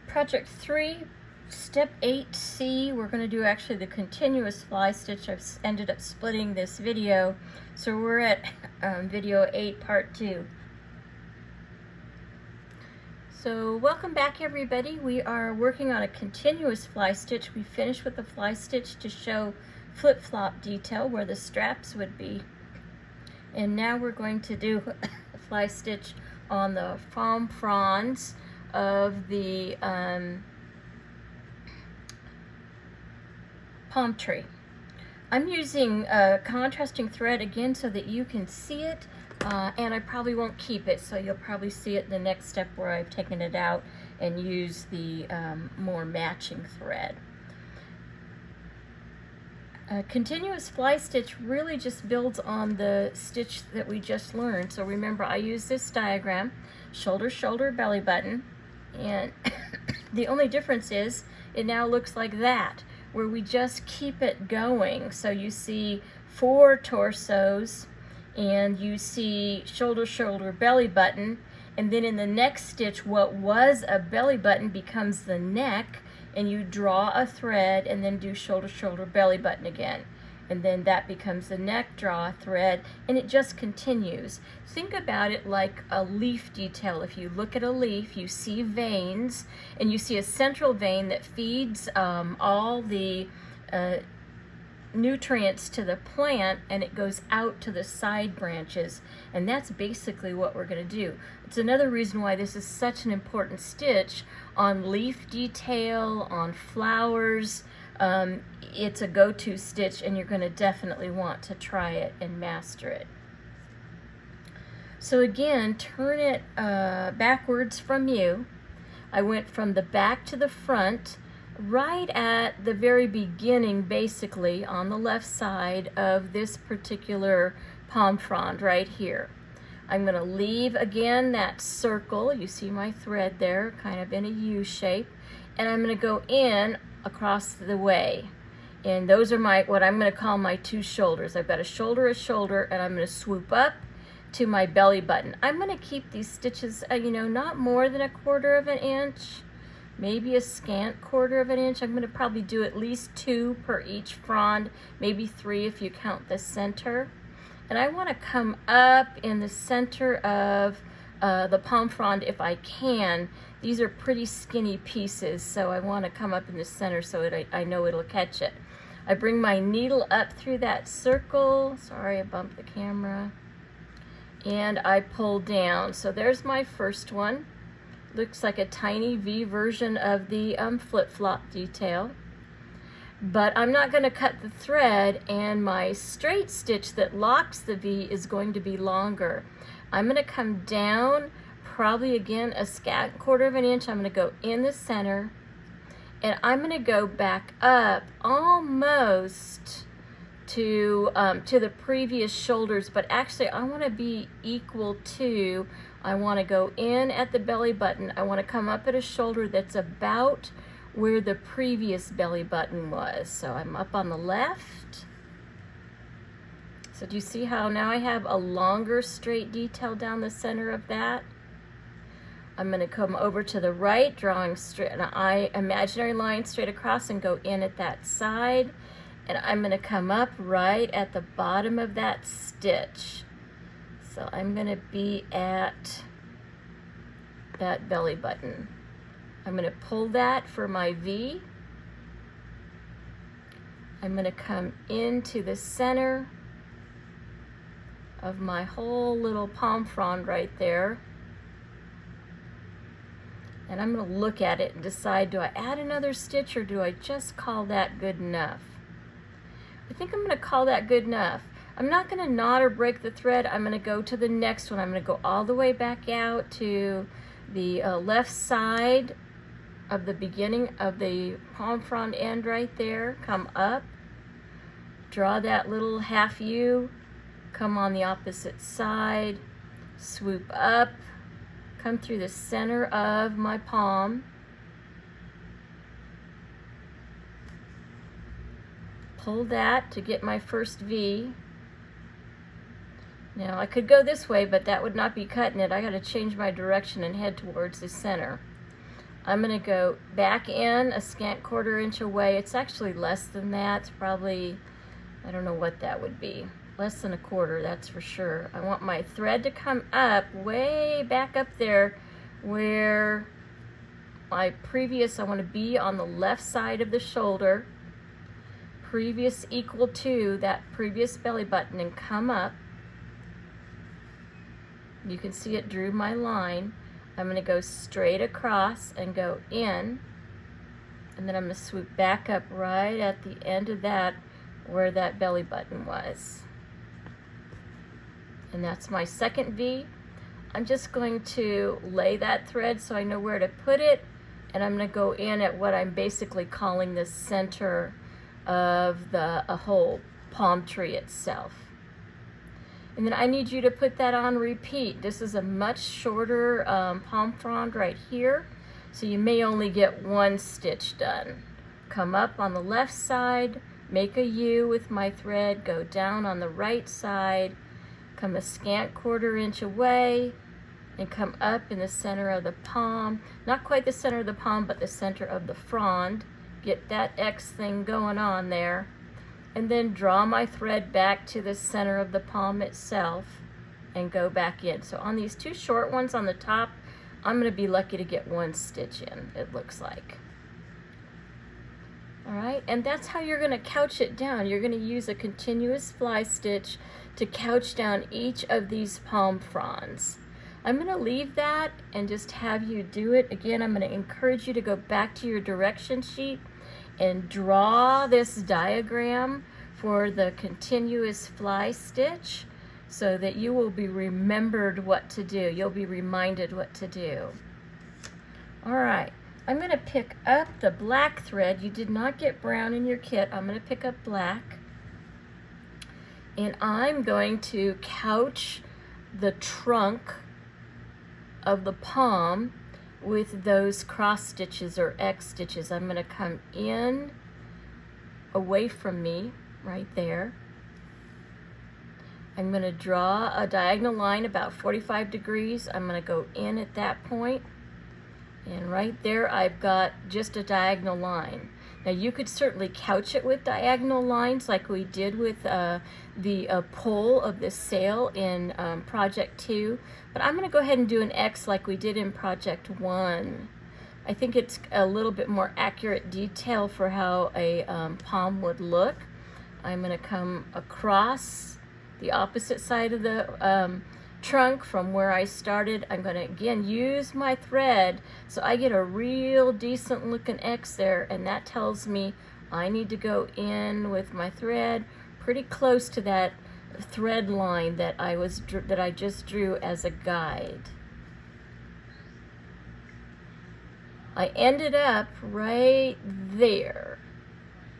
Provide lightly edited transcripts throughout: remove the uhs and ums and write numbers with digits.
Project 3, Step 8C, we're going to do actually the continuous fly stitch. I've ended up splitting this video, so we're at video 8, part 2. So welcome back everybody. We are working on a continuous fly stitch. We finished with the fly stitch to show flip-flop detail where the straps would be. And now we're going to do a fly stitch on the fronds of the palm tree. I'm using contrasting thread again so that you can see it, and I probably won't keep it, so you'll probably see it in the next step where I've taken it out and used the more matching thread. Continuous fly stitch really just builds on the stitch that we just learned. So remember, I use this diagram, shoulder, shoulder, belly button, and the only difference is it now looks like that, where we just keep it going. So you see 4 torsos, and you see shoulder, shoulder, belly button, and then in the next stitch, what was a belly button becomes the neck, and you draw a thread and then do shoulder, shoulder, belly button again. And then that becomes the neck, draw a thread, and it just continues. Think about it like a leaf detail. If you look at a leaf, you see veins, and you see a central vein that feeds all the nutrients to the plant, and it goes out to the side branches, and that's basically what we're going to do. It's another reason why this is such an important stitch on leaf detail, on flowers. It's a go-to stitch, and you're going to definitely want to try it and master it. So again, turn it backwards from you. I went from the back to the front, right at the very beginning, basically on the left side of this particular palm frond right here. I'm going to leave again that circle. You see my thread there, kind of in a U shape, and I'm going to go in across the way. And those are my, what I'm going to call my 2 shoulders. I've got a shoulder, and I'm going to swoop up to my belly button. I'm going to keep these stitches, not more than 1/4 of an inch. Maybe a scant 1/4 of an inch. I'm going to probably do at least 2 per each frond, maybe 3 if you count the center. And I want to come up in the center of the palm frond if I can. These are pretty skinny pieces, so I want to come up in the center so I know it'll catch it. I bring my needle up through that circle. Sorry, I bumped the camera. And I pull down. So there's my first one. Looks like a tiny V version of the flip-flop detail. But I'm not going to cut the thread, and my straight stitch that locks the V is going to be longer. I'm going to come down, probably again a scant 1/4 of an inch. I'm going to go in the center, and I'm going to go back up almost to the previous shoulders, but actually I want to be equal to, I want to go in at the belly button. I want to come up at a shoulder that's about where the previous belly button was. So I'm up on the left. So do you see how now I have a longer straight detail down the center of that? I'm going to come over to the right, drawing straight, an imaginary line straight across, and go in at that side. And I'm going to come up right at the bottom of that stitch. So I'm going to be at that belly button. I'm going to pull that for my V. I'm going to come into the center of my whole little palm frond right there. And I'm going to look at it and decide, do I add another stitch or do I just call that good enough? I think I'm going to call that good enough. I'm not going to knot or break the thread. I'm going to go to the next one. I'm going to go all the way back out to the left side of the beginning of the palm frond end right there. Come up, draw that little half U, come on the opposite side, swoop up, come through the center of my palm, pull that to get my first V. Now I could go this way, but that would not be cutting it. I got to change my direction and head towards the center. I'm going to go back in a scant 1/4 inch away. It's actually less than that. It's probably, I don't know what that would be. Less than 1/4, that's for sure. I want my thread to come up way back up there where my previous, I want to be on the left side of the shoulder, previous equal to that previous belly button, and come up. You can see it drew my line. I'm going to go straight across and go in, and then I'm going to swoop back up right at the end of that where that belly button was. And that's my second V. I'm just going to lay that thread so I know where to put it, and I'm going to go in at what I'm basically calling the center of the whole palm tree itself. And then I need you to put that on repeat. This is a much shorter palm frond right here, so you may only get 1 stitch done. Come up on the left side, make a U with my thread, go down on the right side, come a scant 1/4 inch away, and come up in the center of the palm. Not quite the center of the palm, but the center of the frond. Get that X thing going on there. And then draw my thread back to the center of the palm itself and go back in. So on these 2 short ones on the top, I'm going to be lucky to get 1 stitch in, it looks like. All right, and that's how you're going to couch it down. You're going to use a continuous fly stitch to couch down each of these palm fronds. I'm going to leave that and just have you do it. Again, I'm going to encourage you to go back to your direction sheet and draw this diagram for the continuous fly stitch so that you will be remembered what to do. You'll be reminded what to do. All right, I'm going to pick up the black thread. You did not get brown in your kit. I'm going to pick up black, and I'm going to couch the trunk of the palm with those cross stitches or X stitches. I'm going to come in away from me right there. I'm going to draw a diagonal line about 45 degrees. I'm going to go in at that point, and right there I've got just a diagonal line. Now you could certainly couch it with diagonal lines like we did with the pole of the sail in Project 2, but I'm going to go ahead and do an X like we did in Project 1. I think it's a little bit more accurate detail for how a palm would look. I'm going to come across the opposite side of the trunk from where I started. I'm going to again use my thread so I get a real decent looking X there, and that tells me I need to go in with my thread pretty close to that thread line that I just drew as a guide. I ended up right there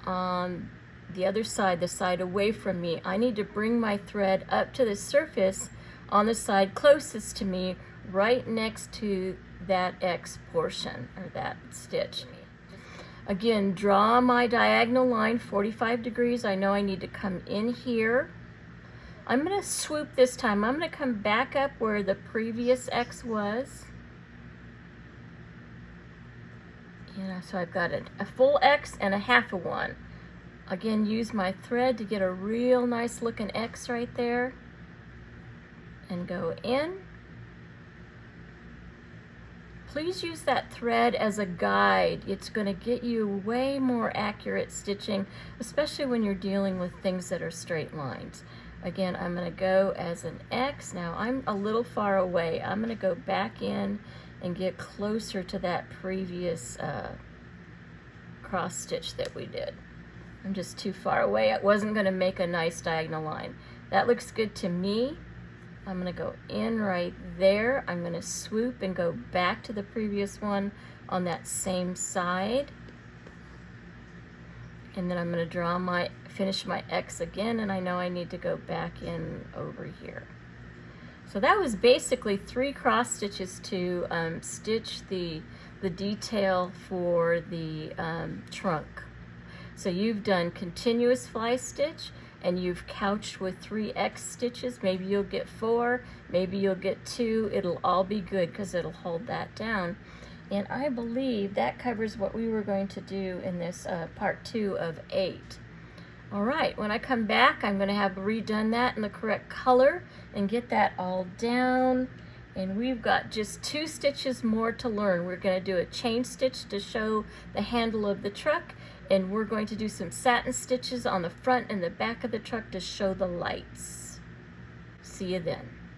on the other side, the side away from me. I need to bring my thread up to the surface on the side closest to me, right next to that X portion or that stitch. Again, draw my diagonal line 45 degrees. I know I need to come in here. I'm going to swoop this time. I'm going to come back up where the previous X was. So I've got a full X and a half of one. Again, use my thread to get a real nice looking X right there. And go in. Please use that thread as a guide. It's going to get you way more accurate stitching, especially when you're dealing with things that are straight lines. Again, I'm going to go as an X. Now I'm a little far away. I'm going to go back in and get closer to that previous cross stitch that we did. I'm just too far away. It wasn't going to make a nice diagonal line. That looks good to me. I'm going to go in right there. I'm going to swoop and go back to the previous one on that same side. And then I'm going to finish my X again, and I know I need to go back in over here. So that was basically 3 cross stitches to stitch the detail for the trunk. So you've done continuous fly stitch, and you've couched with 3 X stitches. Maybe you'll get 4, maybe you'll get 2. It'll all be good because it'll hold that down. And I believe that covers what we were going to do in this part 2 of 8. All right, when I come back, I'm going to have redone that in the correct color and get that all down. And we've got just 2 stitches more to learn. We're going to do a chain stitch to show the handle of the truck, and we're going to do some satin stitches on the front and the back of the truck to show the lights. See you then.